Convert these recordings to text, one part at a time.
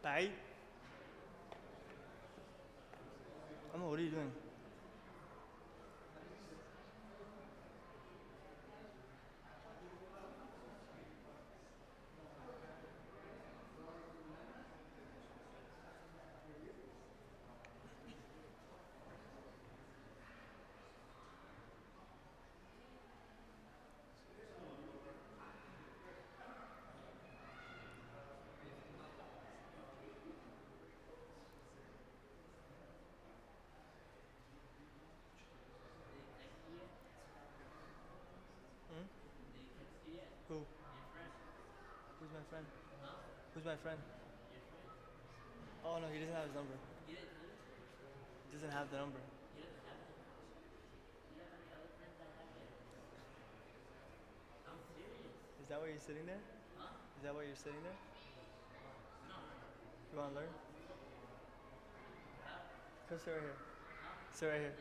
بعيد. Ahmad, what are you doing? Hmm? Who? Who's my friend? Who's my friend? Oh no, he doesn't have his number. He doesn't have the number. Is that why you're sitting there? Is that why you're sitting there? You want to learn? Come sit right here. Sit right here.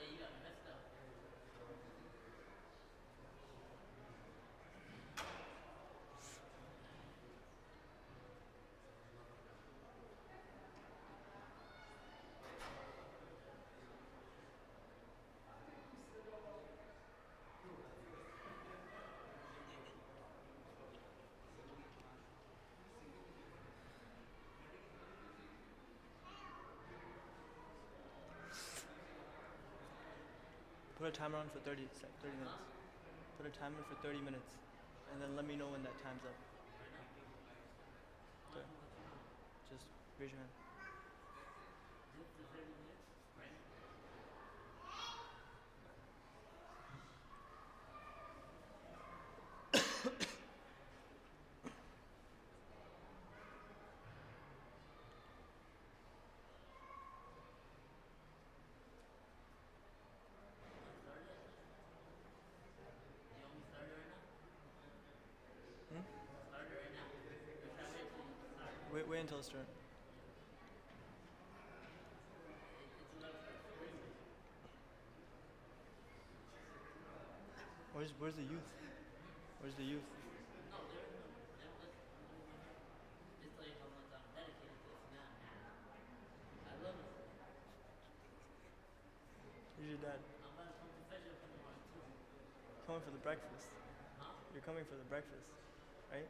Put a timer on for 30 minutes. Put a timer for 30 minutes. And then let me know when that time's up. Okay. Just raise your hand. Wait until it's turn. Where's the youth? Where's the youth? Who's your dad? Coming for the breakfast. You're coming for the breakfast, right?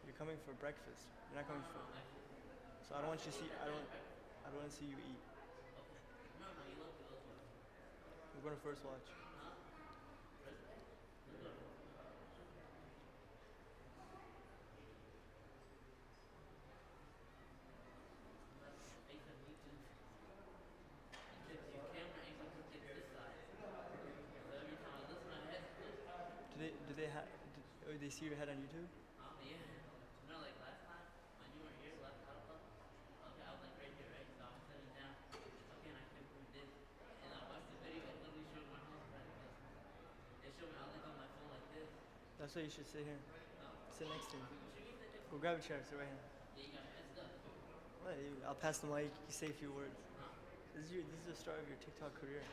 You're coming for breakfast. You're not coming for. So I don't want you to see. I don't want to see you eat. We're going to first watch. Do they have? Did they see your head on YouTube? Yeah. No, like last time when you were here, last Halaqa, okay, I was like right here, right? So I was sitting down. Okay, and I clicked through this, and I watched the video. It literally showed my house like this. It showed me I was like on my phone like this. That's why you should sit here. Sit next to me. Go grab a chair. Sit right here. Yeah, you got messed up. What? I'll pass the mic. You say a few words. This is the start of your TikTok career.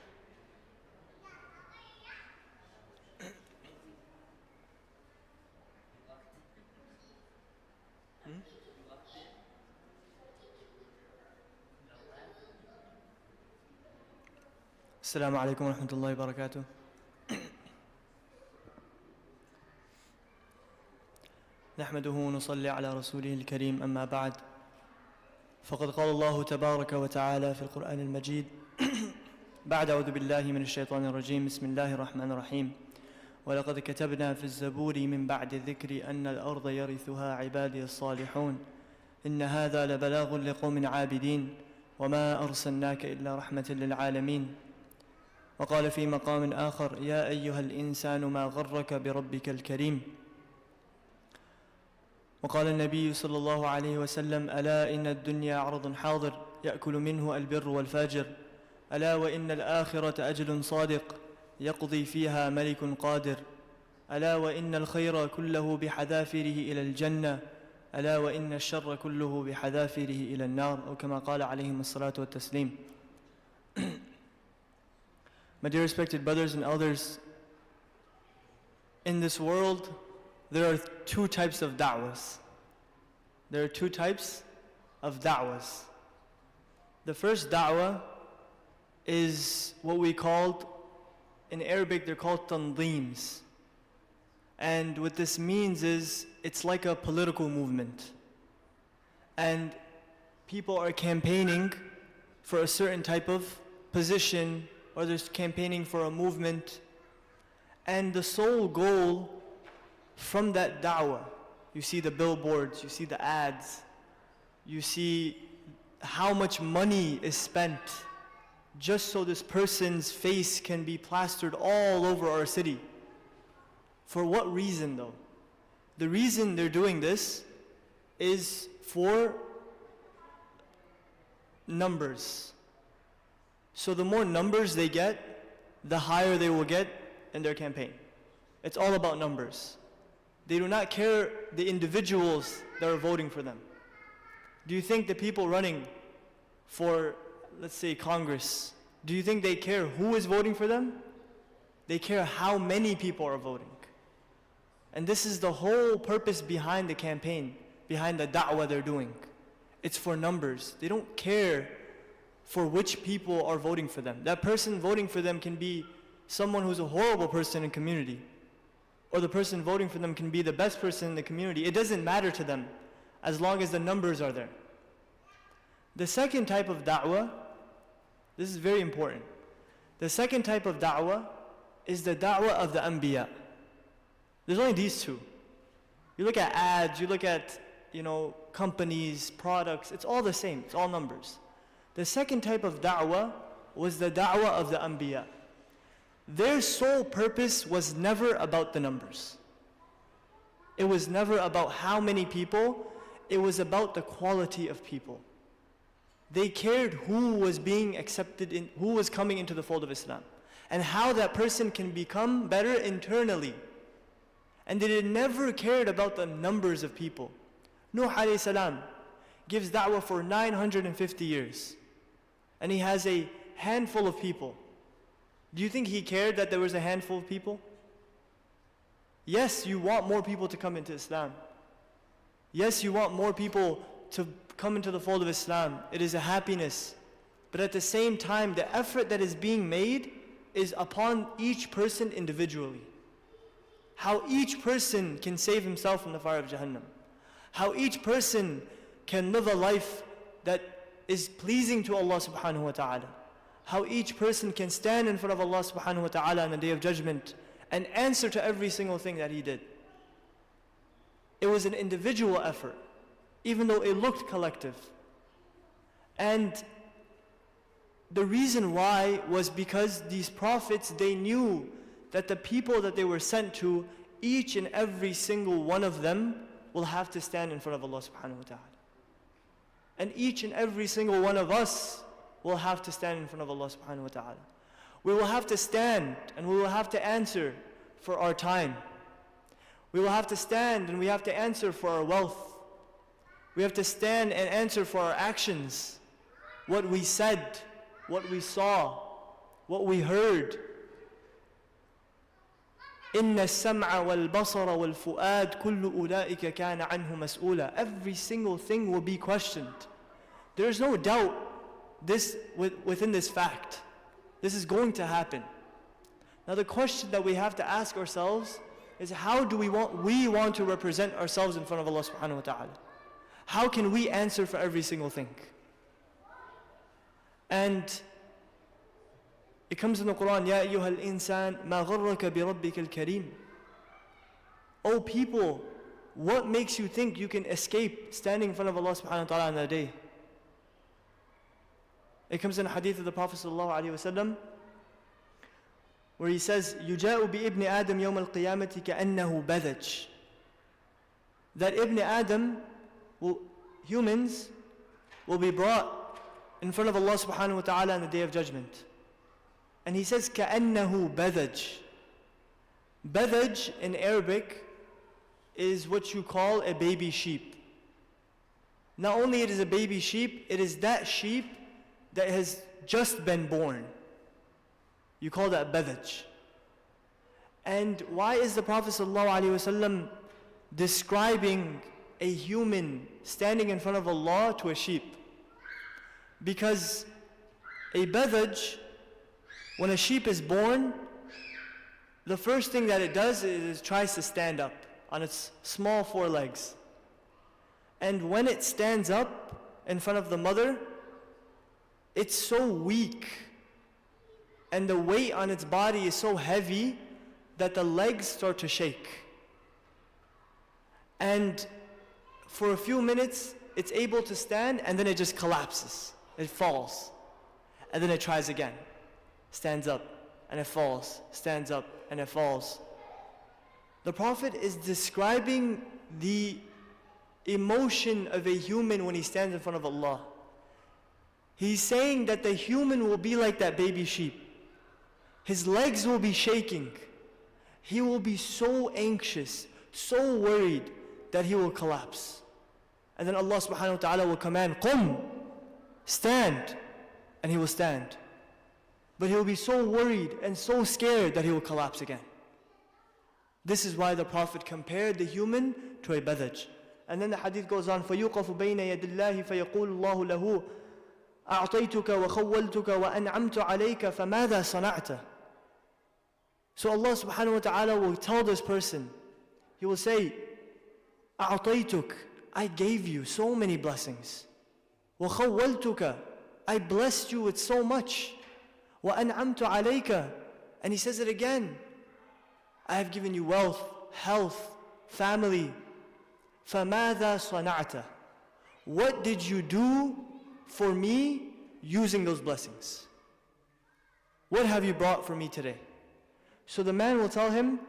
السلام عليكم ورحمة الله وبركاته. نحمده ونصلي على رسوله الكريم، أما بعد، فقد قال الله تبارك وتعالى في القرآن المجيد بعد أعوذ بالله من الشيطان الرجيم بسم الله الرحمن الرحيم ولقد كتبنا في الزبور من بعد الذكر أن الأرض يرثها عبادي الصالحون إن هذا لبلاغ لقوم عابدين وما أرسلناك إلا رحمة للعالمين. وقال في مقام آخر يا أيها الإنسان ما غرك بربك الكريم. وقال النبي صلى الله عليه وسلم ألا إن الدنيا عرض حاضر يأكل منه البر والفاجر ألا وإن الآخرة أجل صادق يقضي فيها ملك قادر ألا وإن الخير كله بحذافره إلى الجنة ألا وإن الشر كله بحذافره إلى النار أو كما قال عليهم الصلاة والتسليم. My dear respected brothers and elders, in this world there are two types of da'was. There are two types of da'was. The first da'wah is what we called, in Arabic they're called tandeems. And what this means is, it's like a political movement. And people are campaigning for a certain type of position, or they're campaigning for a movement. And the sole goal from that da'wah, you see the billboards, you see the ads, you see how much money is spent just so this person's face can be plastered all over our city. For what reason though? The reason they're doing this is for numbers. So the more numbers they get, the higher they will get in their campaign. It's all about numbers. They do not care the individuals that are voting for them. Do you think the people running for, let's say, Congress, do you think they care who is voting for them? They care how many people are voting. And this is the whole purpose behind the campaign, behind the da'wah they're doing. It's for numbers. They don't care for which people are voting for them. That person voting for them can be someone who's a horrible person in community, or the person voting for them can be the best person in the community. It doesn't matter to them as long as the numbers are there. The second type of da'wah, this is very important. The second type of da'wah is the da'wah of the anbiya. There's only these two. You look at ads, you look at, companies, products, it's all the same, it's all numbers. The second type of da'wah was the da'wah of the anbiya. Their sole purpose was never about the numbers. It was never about how many people, it was about the quality of people. They cared who was being accepted in, who was coming into the fold of Islam, and how that person can become better internally. And they never cared about the numbers of people. Nuh alayhi salam gives da'wah for 950 years. And he has a handful of people. Do you think he cared that there was a handful of people? Yes, you want more people to come into Islam. Yes, you want more people to come into the fold of Islam. It is a happiness. But at the same time, the effort that is being made is upon each person individually. How each person can save himself from the fire of Jahannam. How each person can live a life that is pleasing to Allah subhanahu wa ta'ala. How each person can stand in front of Allah subhanahu wa ta'ala on the Day of Judgment and answer to every single thing that he did. It was an individual effort, even though it looked collective. And the reason why was because these prophets, they knew that the people that they were sent to, each and every single one of them will have to stand in front of Allah subhanahu wa ta'ala. And each and every single one of us will have to stand in front of Allah subhanahu wa ta'ala. We will have to stand and we will have to answer for our time. We will have to stand and we have to answer for our wealth. We have to stand and answer for our actions. What we said, what we saw, what we heard. إِنَّ السَّمْعَ وَالْبَصَرَ وَالْفُؤَادِ كُلُّ أُولَٰئِكَ كَانَ عَنْهُ مَسْئُولًا. Every single thing will be questioned. There is no doubt within this fact. This is going to happen. Now the question that we have to ask ourselves is, how do we want to represent ourselves in front of Allah subhanahu wa ta'ala? How can we answer for every single thing? And it comes in the Quran, يَا أَيُّهَا الْإِنسَانِ مَا غَرَّكَ بِرَبِّكَ الْكَرِيمِ. O people, what makes you think you can escape standing in front of Allah subhanahu wa ta'ala on that day? It comes in a hadith of the Prophet sallallahu alaihi wasallam, where he says, يُجَاءُ بِإِبْنِ آدَمْ يَوْمَ الْقِيَامَةِ كَأَنَّهُ بَذَجْ. That Ibn Adam, humans, will be brought in front of Allah subhanahu wa ta'ala on the Day of Judgment. And he says, كَأَنَّهُ بَذَجْ. Badaj in Arabic is what you call a baby sheep. Not only it is a baby sheep, it is that sheep that has just been born. You call that badaj. And why is the Prophet ﷺ describing a human standing in front of Allah to a sheep. Because a badaj, when a sheep is born, the first thing that it does is it tries to stand up on its small four legs. And when it stands up in front of the mother, it's so weak and the weight on its body is so heavy that the legs start to shake. And for a few minutes, it's able to stand and then it just collapses. It falls. And then it tries again. Stands up and it falls. Stands up and it falls. The Prophet is describing the emotion of a human when he stands in front of Allah. He's saying that the human will be like that baby sheep. His legs will be shaking. He will be so anxious, so worried that he will collapse. And then Allah subhanahu wa ta'ala will command, "Qum," stand, and he will stand. But he will be so worried and so scared that he will collapse again. This is why the Prophet compared the human to a badaj. And then the hadith goes on, فَيُقَفُ بَيْنَ يَدِ اللَّهِ فَيَقُولُ اللَّهُ لَهُ أَعْطَيْتُكَ وَخَوَّلْتُكَ وَأَنْعَمْتُ عَلَيْكَ فَمَاذَا صَنَعْتَ. So Allah subhanahu wa ta'ala will tell this person, He will say, أَعْطَيْتُكَ, I gave you so many blessings. وَخَوَّلْتُكَ, I blessed you with so much. وَأَنْعَمْتُ عَلَيْكَ, and He says it again, I have given you wealth, health, family. فَمَاذَا صَنَعْتَ, what did you do for me using those blessings? What have you brought for me today? So the man will tell him,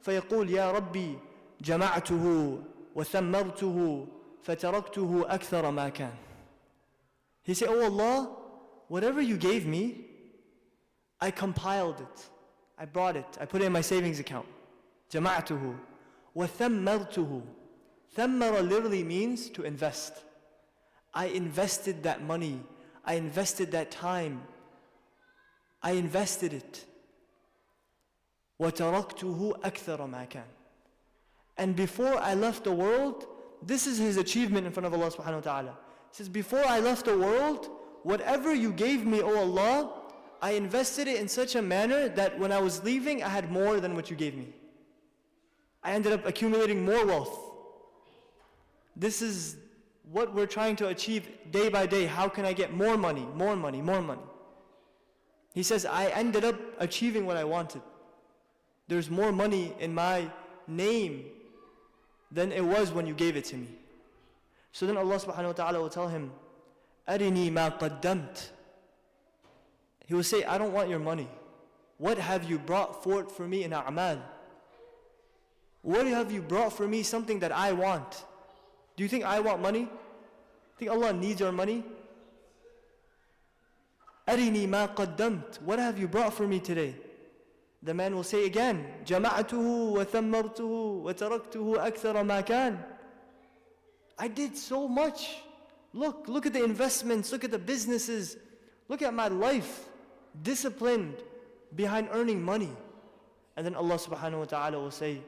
فَيَقُولْ يَا رَبِّي جَمَعْتُهُ وَثَمَّرْتُهُ فَتَرَكْتُهُ أَكْثَرَ مَا كَانَ. He said, Oh Allah, whatever you gave me, I compiled it, I brought it, I put it in my savings account. جَمَعْتُهُ وَثَمَّرْتُهُ. Thammara literally means to invest. I invested that money, I invested that time, I invested it. وَتَرَكْتُهُ أَكْثَرَ مَا كَانَ. And before I left the world, this is his achievement in front of Allah subhanahu wa ta'ala. He says, before I left the world, whatever you gave me, O Allah, I invested it in such a manner that when I was leaving, I had more than what you gave me. I ended up accumulating more wealth. This is what we're trying to achieve day by day. How can I get more money, more money, more money? He says, I ended up achieving what I wanted. There's more money in my name than it was when you gave it to me. So then Allah subhanahu wa ta'ala will tell him, أَرِنِي مَا قَدَّمْتَ. He will say, I don't want your money. What have you brought forth for me in a'mal? What have you brought for me, something that I want? Do you think I want money? Think Allah needs our money? أَرِنِي مَا قَدَّمْتَ. What have you brought for me today? The man will say again, جَمَعْتُهُ وَثَمَّرْتُهُ وَتَرَكْتُهُ أَكْثَرَ مَا كَانَ. I did so much. Look at the investments, look at the businesses, look at my life, disciplined behind earning money. And then Allah subhanahu wa ta'ala will say,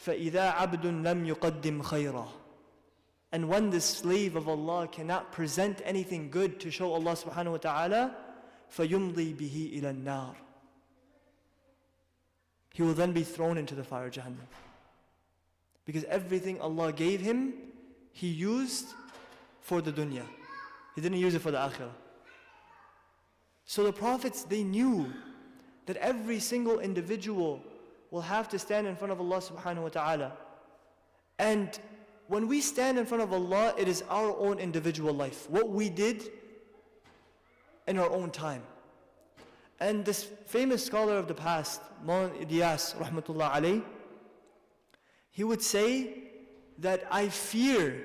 فَإِذَا عَبْدٌ لَمْ يُقَدِّمْ خَيْرًا. And when the slave of Allah cannot present anything good to show Allah subhanahu wa ta'ala, فَيُمْضِي بِهِ إِلَى النَّارِ. He will then be thrown into the fire of Jahannam. Because everything Allah gave him, he used for the dunya. He didn't use it for the akhirah. So the prophets, they knew that every single individual will have to stand in front of Allah subhanahu wa ta'ala. And when we stand in front of Allah, it is our own individual life. What we did in our own time. And this famous scholar of the past, Maulana Ilyas, rahmatullah alayh, he would say that I fear,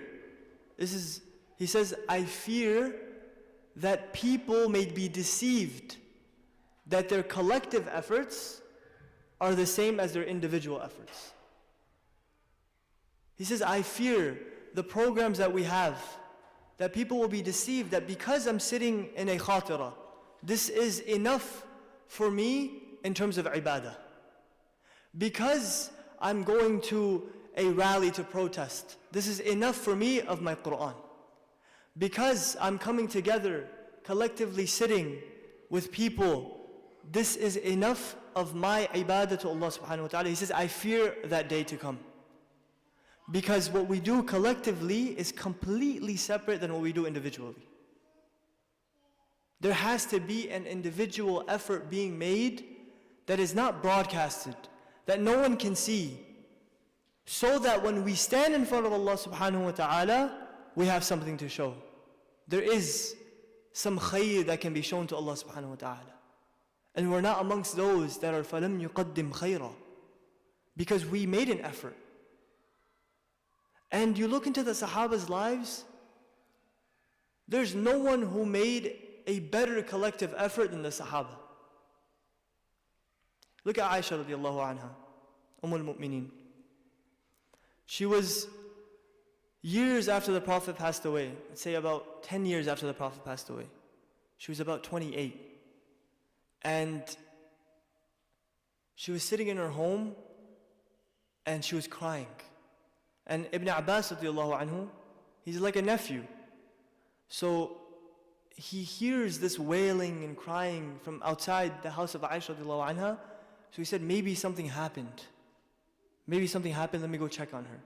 he says, I fear that people may be deceived that their collective efforts are the same as their individual efforts. He says, I fear the programs that we have, that people will be deceived that because I'm sitting in a khatira, this is enough for me in terms of ibadah. Because I'm going to a rally to protest. This is enough for me of my Quran. Because I'm coming together, collectively sitting with people, this is enough of my ibadah to Allah subhanahu wa ta'ala. He says, I fear that day to come. Because what we do collectively is completely separate than what we do individually. There has to be an individual effort being made that is not broadcasted, that no one can see, so that when we stand in front of Allah subhanahu wa ta'ala, we have something to show. There is some khayr that can be shown to Allah subhanahu wa ta'ala. And we're not amongst those that are فَلَمْ يُقَدِّمْ خَيْرًا, because we made an effort. And you look into the Sahaba's lives, there's no one who made a better collective effort than the Sahaba. Look at Aisha radiallahu anha, al-Mu'mineen. She was years after the Prophet passed away, let's say about 10 years after the Prophet passed away. She was about 28. And she was sitting in her home and she was crying. And Ibn Abbas radiallahu anhu, he's like a nephew. So he hears this wailing and crying from outside the house of Aisha radiallahu anha. So he said, maybe something happened. Maybe something happened, let me go check on her.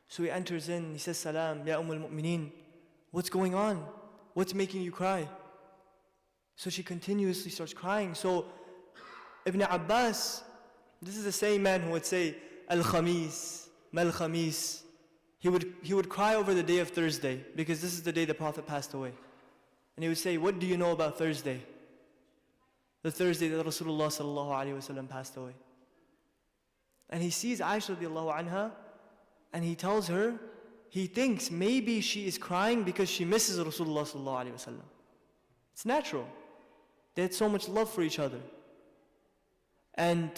So he enters in, he says, Salam, Ya al-Mu'mineen. What's going on? What's making you cry? So she continuously starts crying. So Ibn Abbas, this is the same man who would say, Al-Khamis, Mal-Khamis. He would cry over the day of Thursday, because this is the day the Prophet passed away. And he would say, what do you know about Thursday? The Thursday that Rasulullah sallallahu alayhi wa sallam passed away. And he sees Aisha radiallahu anha, and he tells her, he thinks maybe she is crying because she misses Rasulullah sallallahu alayhi wa sallam. It's natural. They had so much love for each other. And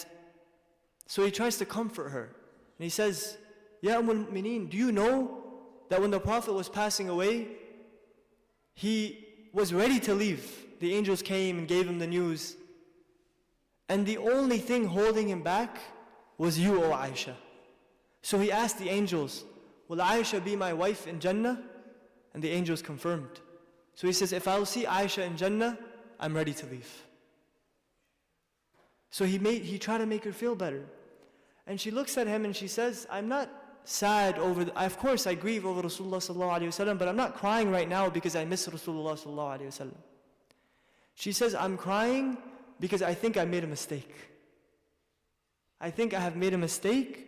so he tries to comfort her. And he says, Ya al-Mu'mineen, do you know that when the Prophet was passing away, he was ready to leave. The angels came and gave him the news. And the only thing holding him back was you, O Aisha. So he asked the angels, will Aisha be my wife in Jannah? And the angels confirmed. So he says, if I'll see Aisha in Jannah, I'm ready to leave. So he tried to make her feel better. And she looks at him and she says, I'm not sad over, of course I grieve over Rasulullah sallallahu alayhi wa sallam, but I'm not crying right now because I miss Rasulullah sallallahu alayhi wa sallam. She says, I'm crying because I think I made a mistake. I think I have made a mistake,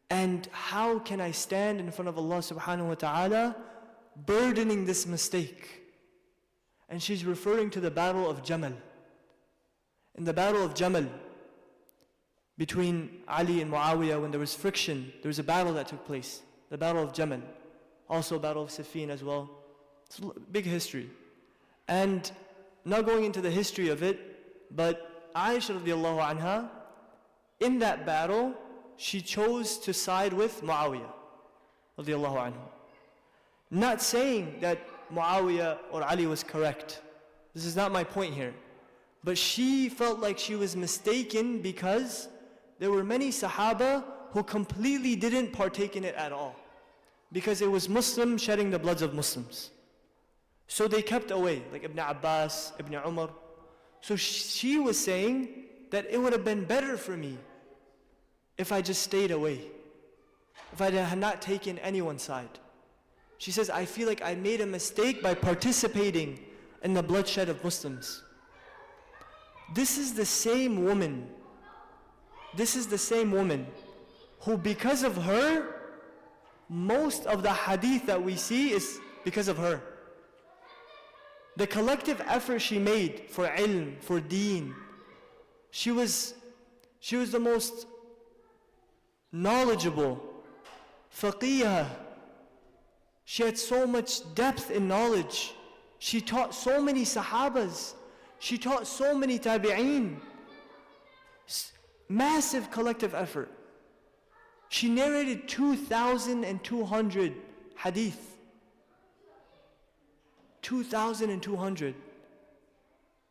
and how can I stand in front of Allah subhanahu wa ta'ala burdening this mistake? And she's referring to the battle of Jamal. In the battle of Jamal, between Ali and Muawiyah, when there was friction, there was a battle that took place. The battle of Jamal. Also a battle of Siffin as well. It's a big history. And not going into the history of it, but Aisha radiallahu anha, in that battle, she chose to side with Muawiyah radiallahu anhu. Not saying that Muawiyah or Ali was correct. This is not my point here. But she felt like she was mistaken because there were many Sahaba who completely didn't partake in it at all. Because it was Muslims shedding the bloods of Muslims. So they kept away, like Ibn Abbas, Ibn Umar. So she was saying that it would have been better for me if I just stayed away, if I had not taken anyone's side. She says, I feel like I made a mistake by participating in the bloodshed of Muslims. This is the same woman who, because of her, most of the hadith that we see is because of her. The collective effort she made for ilm, for deen, she was the most knowledgeable, faqihah. She had so much depth in knowledge. She taught so many sahabas. She taught so many tabi'een. Massive collective effort. She narrated 2,200 hadith. 2,200.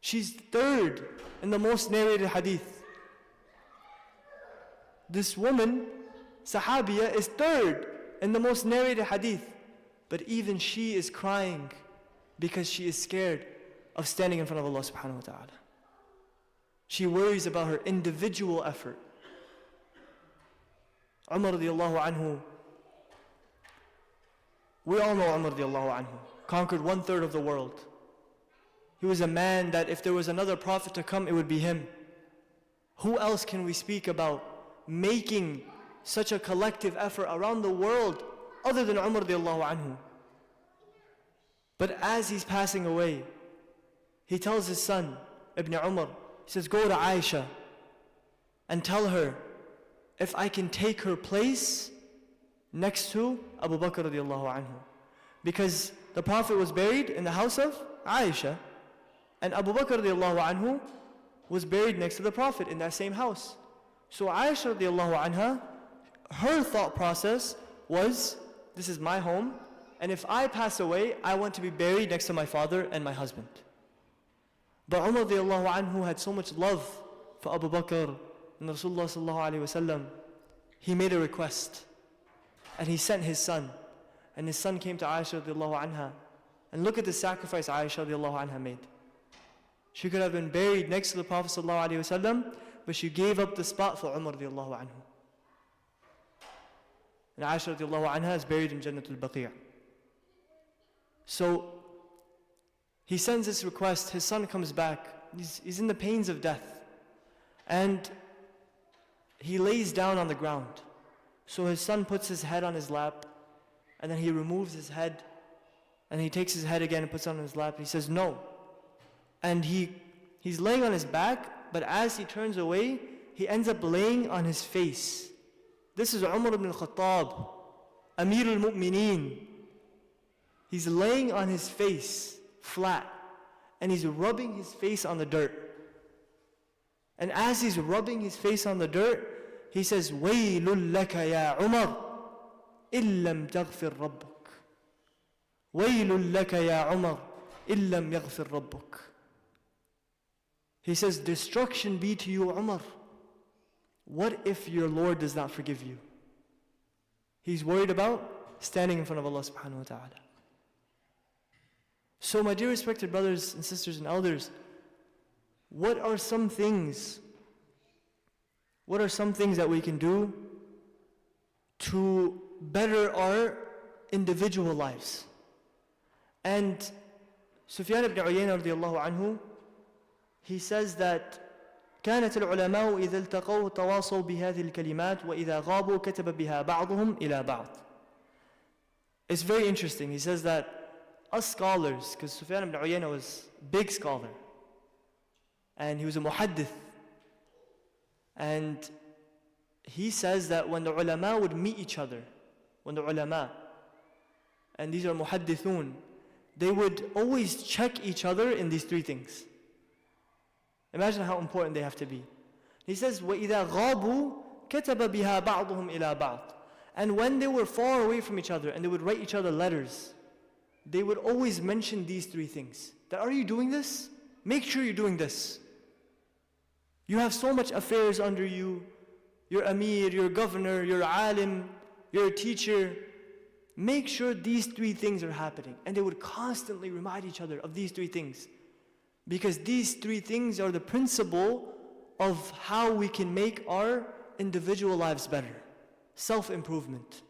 She's third in the most narrated hadith. This woman Sahabiya is third in the most narrated hadith. But even she is crying because she is scared of standing in front of Allah subhanahu wa ta'ala. She worries about her individual effort. Umar radiallahu anhu, we all know Umar radiallahu anhu, conquered 1/3 of the world. He was a man that if there was another prophet to come, it would be him. Who else can we speak about making such a collective effort around the world other than Umar radiallahu anhu? But as he's passing away, he tells his son, Ibn Umar, he says, go to Aisha and tell her if I can take her place next to Abu Bakr radiallahu anhu. Because the Prophet was buried in the house of Aisha, and Abu Bakr radiallahu anhu was buried next to the Prophet in that same house. So Aisha radiallahu anha, her thought process was, this is my home, and if I pass away, I want to be buried next to my father and my husband. But Umar radiallahu anhu had so much love for Abu Bakr and Rasulullah sallallahu alayhi wasallam. He made a request, and he sent his son, and his son came to Aisha radiallahu anha, and look at the sacrifice Aisha radiallahu anha made. She could have been buried next to the Prophet sallallahu alayhi wasallam, but she gave up the spot for Umar radiallahu anhu. And Aisha radiallahu anha is buried in Jannatul Baqi'. So he sends this request, his son comes back, he's in the pains of death, and he lays down on the ground. So his son puts his head on his lap, and then he removes his head, and he takes his head again and puts it on his lap, and he says no. And he's laying on his back, but as he turns away, he ends up laying on his face. This is Umar ibn al-Khattab, Amir al-Mu'mineen. He's laying on his face, flat, and he's rubbing his face on the dirt. And as he's rubbing his face on the dirt, he says, وَيْلٌ لَكَ يَا عُمَرْ إِلَّمْ تَغْفِرْ رَبُّكَ وَيْلٌ لَكَ يَا عُمَرْ إِلَّمْ يَغْفِرْ رَبُّكَ. He says, destruction be to you, Umar. What if your Lord does not forgive you? He's worried about standing in front of Allah subhanahu wa ta'ala. So my dear respected brothers and sisters and elders, what are some things that we can do to better our individual lives? And Sufyan ibn Uyayna radiallahu anhu, he says that كانت العلماء إذا التقوا تواصوا بهذه الكلمات وإذا غابوا كتب بها بعضهم إلى بعض. It's very interesting. He says that us scholars, because Sufyan ibn Uyayna was a big scholar, and he was a muhaddith, and he says that when the ulama would meet each other, when the ulama, and these are muhaddithun, they would always check each other in these three things. Imagine how important they have to be. He says, وَإِذَا غَابُوا كَتَبَ بِهَا بَعْضُهُمْ إِلَى بَعْضٍ. And when they were far away from each other and they would write each other letters, they would always mention these three things. That, are you doing this? Make sure you're doing this. You have so much affairs under you. You're amir, you're a governor, you're a alim, you're a teacher. Make sure these three things are happening. And they would constantly remind each other of these three things. Because these three things are the principle of how we can make our individual lives better. Self-improvement.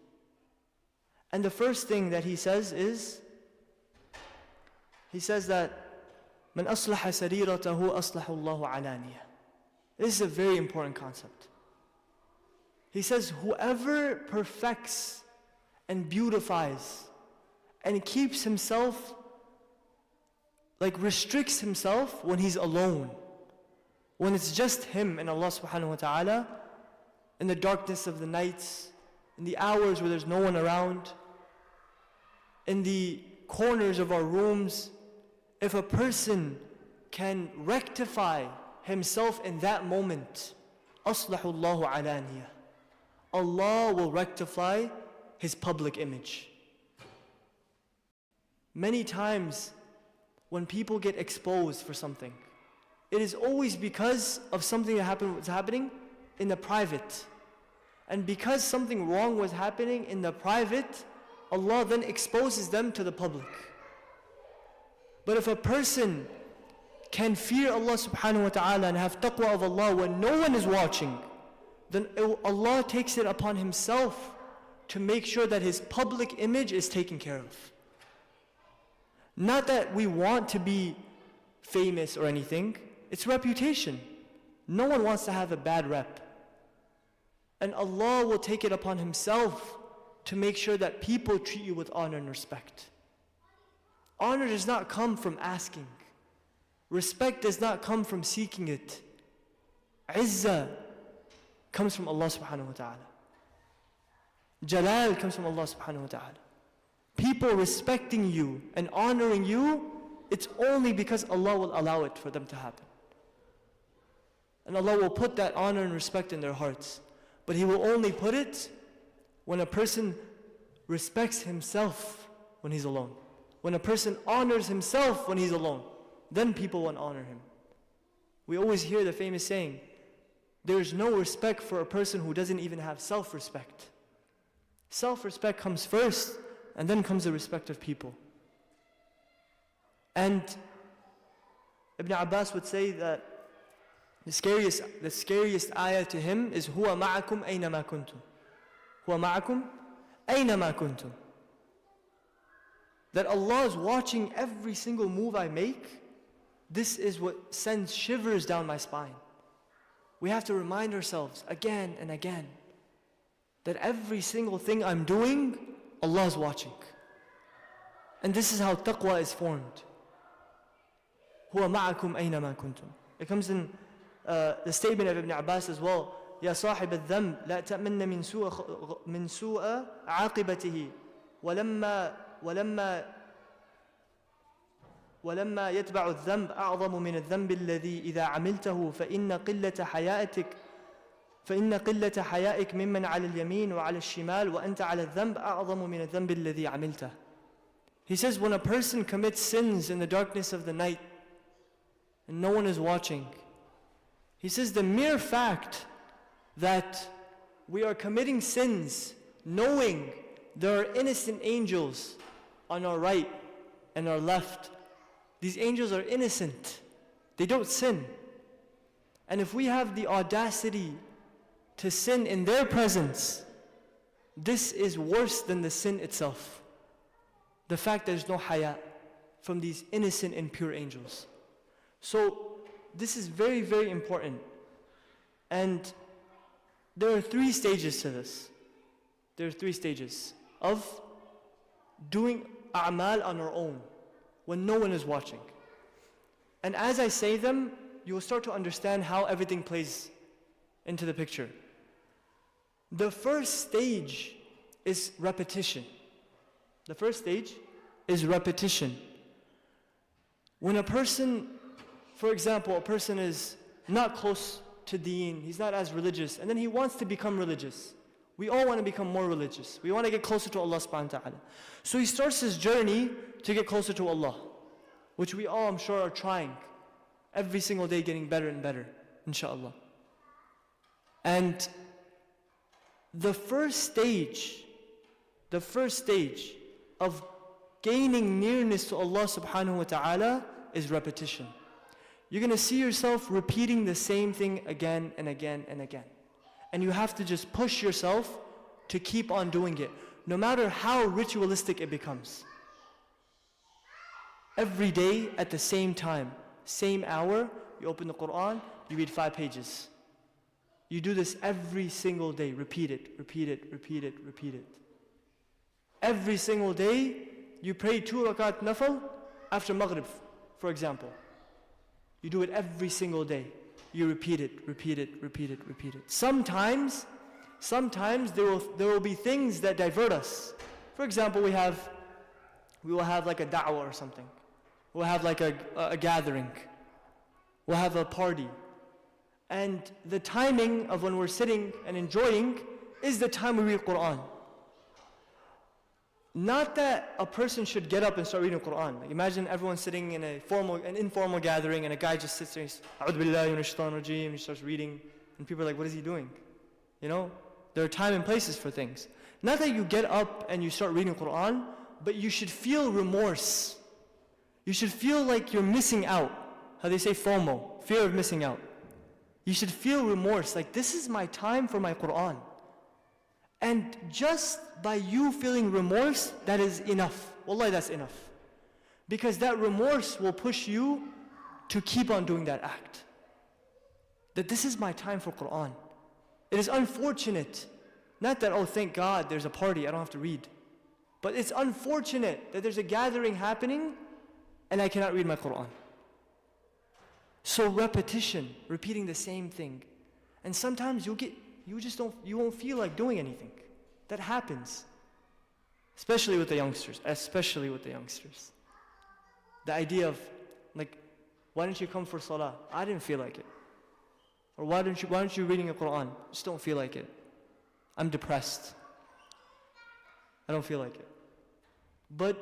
And the first thing that he says is, he says that مَنْ أَصْلَحَ سَرِيرَتَهُ أَصْلَحُ اللَّهُ عَلَانِيَةً. This is a very important concept. He says, whoever perfects and beautifies and keeps himself, restricts himself when he's alone, when it's just him and Allah subhanahu wa ta'ala, in the darkness of the nights, in the hours where there's no one around, in the corners of our rooms, if a person can rectify himself in that moment, أَصْلَحُ اللَّهُ عَلَانِيَةً. Allah will rectify his public image. Many times, when people get exposed for something, it is always because of something that was happening in the private. And because something wrong was happening in the private, Allah then exposes them to the public. But if a person can fear Allah subhanahu wa ta'ala and have taqwa of Allah when no one is watching, then Allah takes it upon Himself to make sure that His public image is taken care of. Not that we want to be famous or anything, it's reputation. No one wants to have a bad rep. And Allah will take it upon Himself to make sure that people treat you with honor and respect. Honor does not come from asking. Respect does not come from seeking it. Izzah comes from Allah subhanahu wa ta'ala. Jalal comes from Allah subhanahu wa ta'ala. People respecting you and honoring you, it's only because Allah will allow it for them to happen. And Allah will put that honor and respect in their hearts. But He will only put it when a person respects himself when he's alone. When a person honors himself when he's alone, then people will honor him. We always hear the famous saying, there's no respect for a person who doesn't even have self-respect. Self-respect comes first, and then comes the respect of people. And Ibn Abbas would say that the scariest ayah to him is هُوَ مَعَكُمْ أَيْنَمَا كُنْتُمْ هُوَ مَعَكُمْ أَيْنَمَا كُنْتُمْ. That Allah is watching every single move I make. This is what sends shivers down my spine. We have to remind ourselves again and again that every single thing I'm doing, Allah is watching. And this is how taqwa is formed. هُوَ مَعَكُمْ أَيْنَمَا كُنْتُمْ. It comes in the statement of Ibn Abbas as well. يَا صَاحِبَ الذَّنْبِ لَا تَأْمَنَّ مِنْ سُوءَ عَاقِبَتِهِ ولما يتبع الذنب أعظم من الذنب الذي إذا عملته فإن قلة حيائك ممن على اليمين وعلى الشمال وأنت على الذنب أعظم من الذنب الذي عملته. He says, when a person commits sins in the darkness of the night and no one is watching, he says the mere fact that we are committing sins knowing there are innocent angels on our right and our left. These angels are innocent. They don't sin. And if we have the audacity to sin in their presence, this is worse than the sin itself. The fact that there's no haya from these innocent and pure angels. So this is very, very important. And there are 3 stages to this. There are 3 stages of doing a'mal on our own when no one is watching. And as I say them, you will start to understand how everything plays into the picture. The first stage is repetition. The first stage is repetition. When a person, for example, a person is not close to deen, he's not as religious, and then he wants to become religious. We all want to become more religious. We want to get closer to Allah subhanahu wa ta'ala. So he starts his journey to get closer to Allah, which we all, I'm sure, are trying. Every single day getting better and better, inshallah. And the first stage of gaining nearness to Allah subhanahu wa ta'ala is repetition. You're going to see yourself repeating the same thing again and again and again. And you have to just push yourself to keep on doing it, no matter how ritualistic it becomes. Every day at the same time, same hour, you open the Quran, you read 5 pages. You do this every single day. Repeat it, repeat it, repeat it, repeat it. Every single day, you pray 2 rakat nafal after Maghrib, for example. You do it every single day. You repeat it, repeat it, repeat it, repeat it. Sometimes there will be things that divert us. For example, we will have like a da'wah or something. We'll have like a gathering. We'll have a party. And the timing of when we're sitting and enjoying is the time we read Quran. Not that a person should get up and start reading Quran. Like imagine everyone sitting in an informal gathering and a guy just sits there and says, "A'udhu billahi minash shaitanir rajeem," and he starts reading, and people are like, what is he doing? You know? There are time and places for things. Not that you get up and you start reading Quran, but you should feel remorse. You should feel like you're missing out. How they say FOMO, fear of missing out. You should feel remorse, like this is my time for my Quran. And just by you feeling remorse, that is enough. Wallahi, that's enough. Because that remorse will push you to keep on doing that act. That this is my time for Quran. It is unfortunate, not that, oh thank God there's a party, I don't have to read. But it's unfortunate that there's a gathering happening and I cannot read my Quran. So repetition, repeating the same thing. And sometimes you won't feel like doing anything. That happens. Especially with the youngsters. The idea of, like, why don't you come for salah? I didn't feel like it. Or why aren't you reading the Quran? Just don't feel like it. I'm depressed. I don't feel like it. But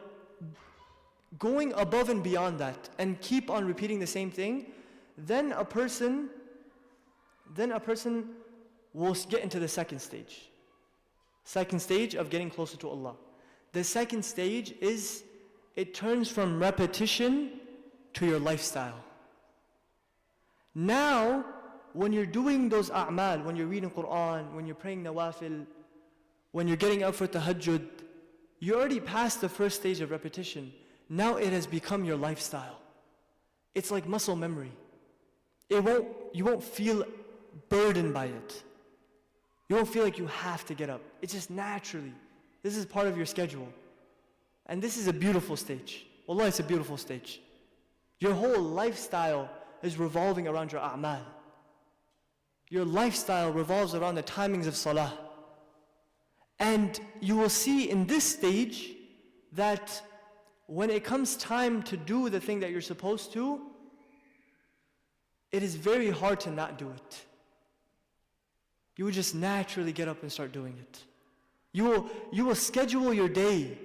going above and beyond that and keep on repeating the same thing, then a person will get into the second stage. Second stage of getting closer to Allah. The second stage is it turns from repetition to your lifestyle. Now, when you're doing those a'mal, when you're reading Quran, when you're praying nawafil, when you're getting up for tahajjud, you already passed the first stage of repetition. Now it has become your lifestyle. It's like muscle memory. You won't feel burdened by it. You won't feel like you have to get up. It's just naturally. This is part of your schedule. And this is a beautiful stage. Wallah, it's a beautiful stage. Your whole lifestyle is revolving around your a'mal. Your lifestyle revolves around the timings of salah. And you will see in this stage that when it comes time to do the thing that you're supposed to, it is very hard to not do it. You will just naturally get up and start doing it. You will schedule your day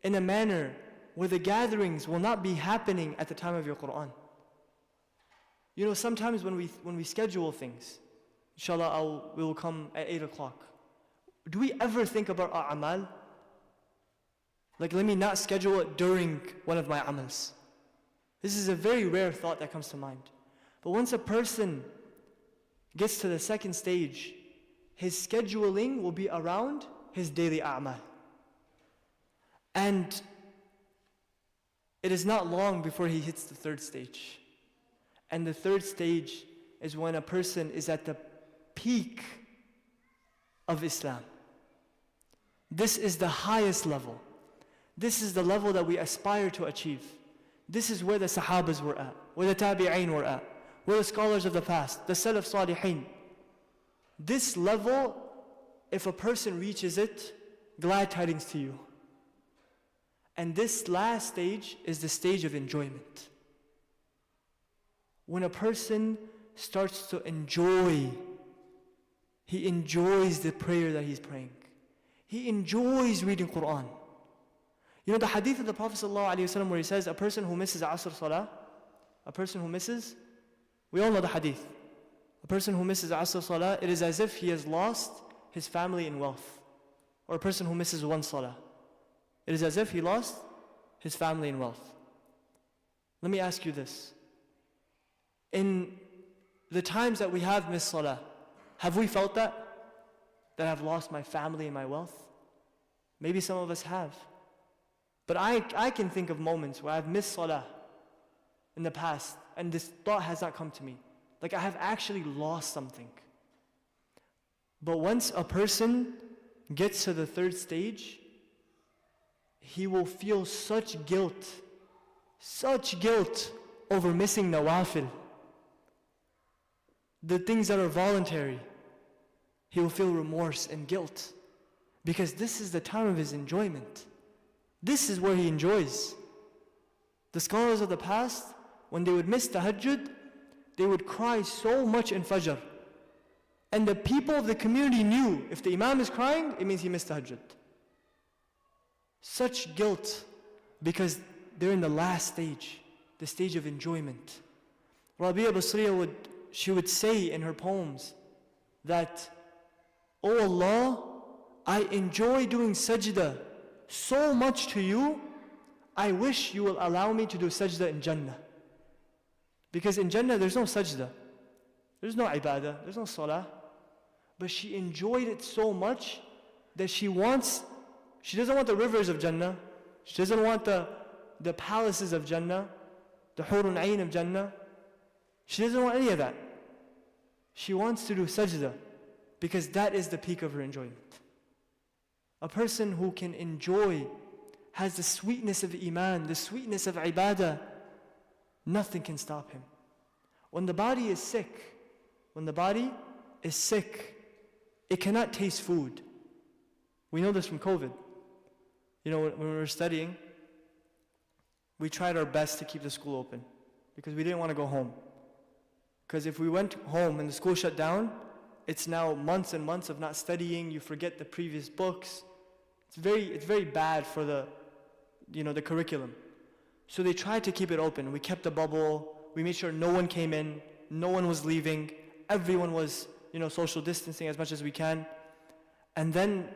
in a manner where the gatherings will not be happening at the time of your Quran. You know, sometimes when we schedule things, inshallah we will come at 8 o'clock. Do we ever think about our amal? Like, let me not schedule it during one of my amals. This is a very rare thought that comes to mind. But once a person gets to the second stage, his scheduling will be around his daily a'mal. And it is not long before he hits the third stage. And the third stage is when a person is at the peak of Islam. This is the highest level. This is the level that we aspire to achieve. This is where the Sahabas were at, where the Tabi'een were at, where the scholars of the past, the Salaf Salihin. This level, if a person reaches it, glad tidings to you. And this last stage is the stage of enjoyment. When a person starts to enjoy, he enjoys the prayer that he's praying. He enjoys reading Quran. You know the hadith of the Prophet ﷺ where he says, a person who misses Asr Salah, we all know the hadith. A person who misses Asr Salah, it is as if he has lost his family and wealth. Or a person who misses one Salah, it is as if he lost his family and wealth. Let me ask you this. In the times that we have missed Salah, have we felt that? That I've lost my family and my wealth? Maybe some of us have. But I can think of moments where I've missed Salah in the past and this thought has not come to me. Like I have actually lost something. But once a person gets to the third stage, he will feel such guilt over missing nawafil. The things that are voluntary, he will feel remorse and guilt. Because this is the time of his enjoyment. This is where he enjoys. The scholars of the past, when they would miss tahajjud, they would cry so much in Fajr. And the people of the community knew, if the imam is crying, it means he missed tahajjud. Such guilt, because they're in the last stage, the stage of enjoyment. Rabi'a Basriya would say in her poems that Oh Allah, I enjoy doing sajda so much to you, I wish you will allow me to do sajda in Jannah. Because in Jannah there's no sajda, there's no ibadah, there's no salah. But she enjoyed it so much that she doesn't want the rivers of Jannah, she doesn't want the palaces of Jannah, the hurun ayn of Jannah. She doesn't want any of that. She wants to do sajda because that is the peak of her enjoyment. A person who can enjoy, has the sweetness of iman, the sweetness of ibadah, nothing can stop him. When the body is sick, it cannot taste food. We know this from COVID. You know, when we were studying, we tried our best to keep the school open because we didn't want to go home. Because if we went home and the school shut down, it's now months and months of not studying, you forget the previous books. It's very bad for the curriculum. So they tried to keep it open. We kept a bubble, we made sure no one came in, no one was leaving, everyone was, social distancing as much as we can. And then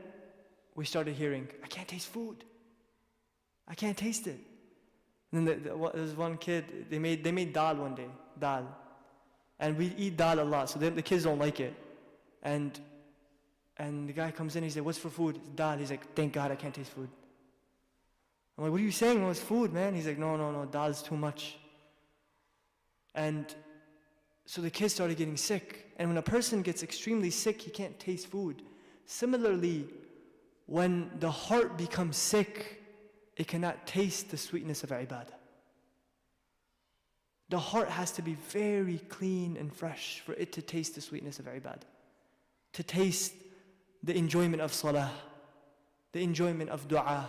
we started hearing, I can't taste food. I can't taste it. And then there was one kid, they made dal one day, dal. And we eat dal a lot, so the kids don't like it. And the guy comes in, he said, what's for food? It's dal. He's like, thank God I can't taste food. I'm like, what are you saying? It's food, man. He's like, no, dal is too much. And so the kids started getting sick. And when a person gets extremely sick, he can't taste food. Similarly, when the heart becomes sick, it cannot taste the sweetness of ibadah. The heart has to be very clean and fresh for it to taste the sweetness of ibadah, to taste the enjoyment of salah, the enjoyment of dua.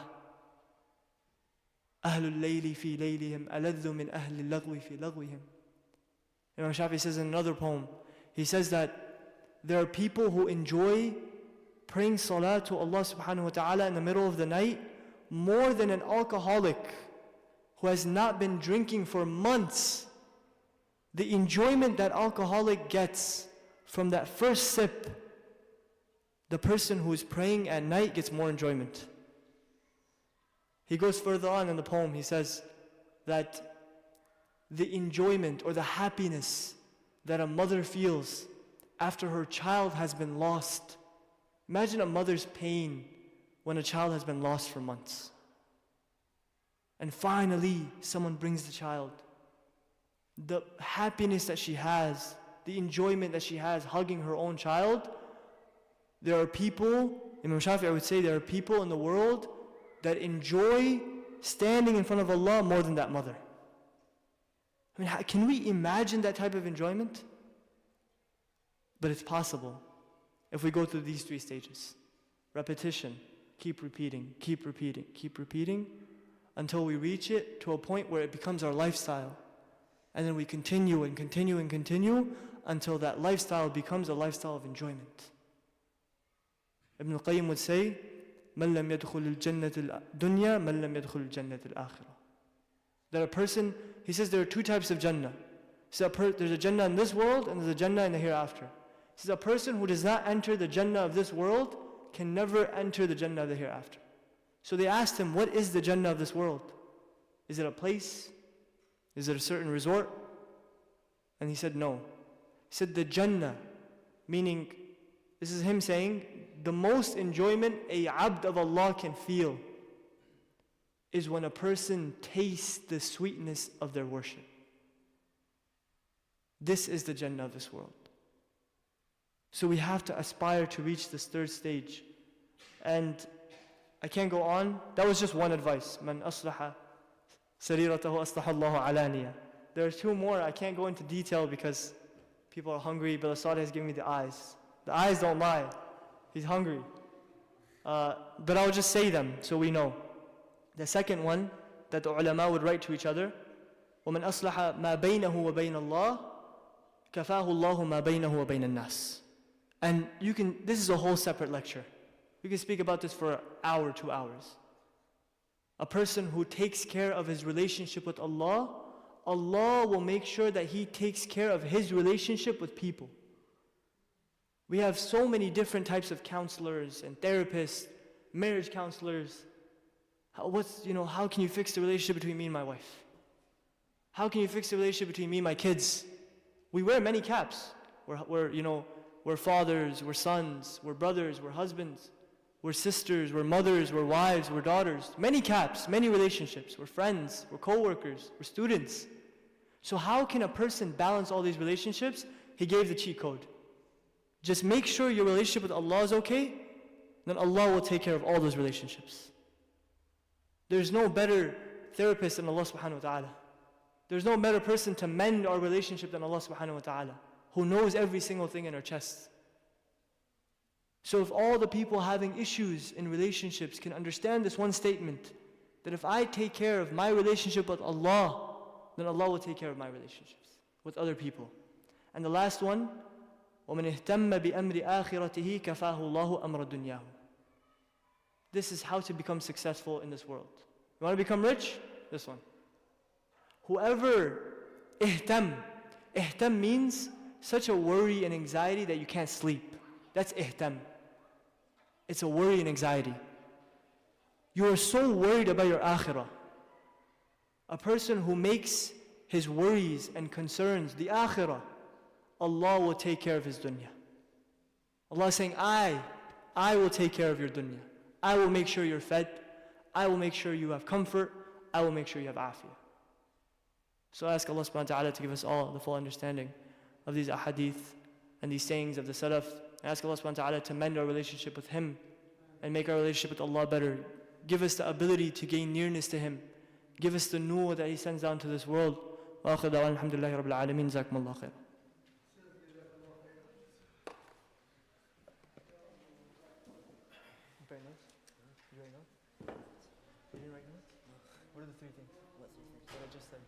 أهل الليل في ليلهم ألذ من أهل اللغو في لغوهم. Imam Shafi says in another poem, he says that there are people who enjoy praying salah to Allah subhanahu wa ta'ala in the middle of the night more than an alcoholic who has not been drinking for months. The enjoyment that alcoholic gets from that first sip, the person who is praying at night gets more enjoyment. He goes further on in the poem, he says that the enjoyment or the happiness that a mother feels after her child has been lost. Imagine a mother's pain when a child has been lost for months. And finally, someone brings the child. The happiness that she has, the enjoyment that she has hugging her own child. There are people, Imam Shafi'i would say, there are people in the world that enjoy standing in front of Allah more than that mother. I mean, can we imagine that type of enjoyment? But it's possible if we go through these three stages. Repetition, keep repeating, until we reach it to a point where it becomes our lifestyle. And then we continue until that lifestyle becomes a lifestyle of enjoyment. Ibn al-Qayyim would say, مَنْ لَمْ يَدْخُلِ الْجَنَّةِ الدُّنْيَا مَنْ لَمْ يَدْخُلِ الْجَنَّةِ الْآخِرَةِ. That a person, he says there are two types of Jannah. There's a Jannah in this world and there's a Jannah in the hereafter. He says a person who does not enter the Jannah of this world can never enter the Jannah of the hereafter. So they asked him, what is the Jannah of this world? Is it a place? Is it a certain resort? And he said no. He said the Jannah, meaning, this is him saying, the most enjoyment a abd of Allah can feel is when a person tastes the sweetness of their worship. This is the Jannah of this world. So we have to aspire to reach this third stage. And I can't go on. That was just one advice. Man aslaha sariratahu aslahallahu alaniya. There are two more. I can't go into detail because people are hungry. Brother Saleh has given me the eyes. The eyes don't lie. He's hungry. But I'll just say them so we know. The second one that the ulama would write to each other, وَمَنْ أَصْلَحَ مَا بَيْنَهُ وَبَيْنَ اللَّهِ كَفَاهُ اللَّهُ مَا بَيْنَهُ وَبَيْنَ النَّاسِ. And this is a whole separate lecture. We can speak about this for an hour, 2 hours. A person who takes care of his relationship with Allah, Allah will make sure that he takes care of his relationship with people. We have so many different types of counselors and therapists, marriage counselors. How can you fix the relationship between me and my wife? How can you fix the relationship between me and my kids? We wear many caps. We're fathers, we're sons, we're brothers, we're husbands, we're sisters, we're mothers, we're wives, we're daughters. Many caps, many relationships. We're friends, we're co-workers, we're students. So how can a person balance all these relationships? He gave the cheat code. Just make sure your relationship with Allah is okay, then Allah will take care of all those relationships. There's no better therapist than Allah subhanahu wa ta'ala. There's no better person to mend our relationship than Allah subhanahu wa ta'ala, who knows every single thing in our chests. So if all the people having issues in relationships can understand this one statement, that if I take care of my relationship with Allah, then Allah will take care of my relationships with other people. And the last one, وَمَنِ اهْتَمَّ بِأَمْرِ آخِرَتِهِ كَفَاهُ اللَّهُ أَمْرَ دُنْيَاهُ. This is how to become successful in this world. You want to become rich? This one. Whoever ihtam means such a worry and anxiety that you can't sleep. That's ihtam. It's a worry and anxiety. You are so worried about your akhirah. A person who makes his worries and concerns the akhirah, Allah will take care of his dunya. Allah is saying, I will take care of your dunya. I will make sure you're fed. I will make sure you have comfort. I will make sure you have afiyah. So I ask Allah subhanahu wa ta'ala to give us all the full understanding of these ahadith and these sayings of the salaf. I ask Allah subhanahu wa ta'ala to mend our relationship with Him and make our relationship with Allah better. Give us the ability to gain nearness to Him. Give us the nur that He sends down to this world. Wa akhir da'wan alhamdulillahi rabbil alameen. Jazakumullahu khair. What are the three things? What I just said.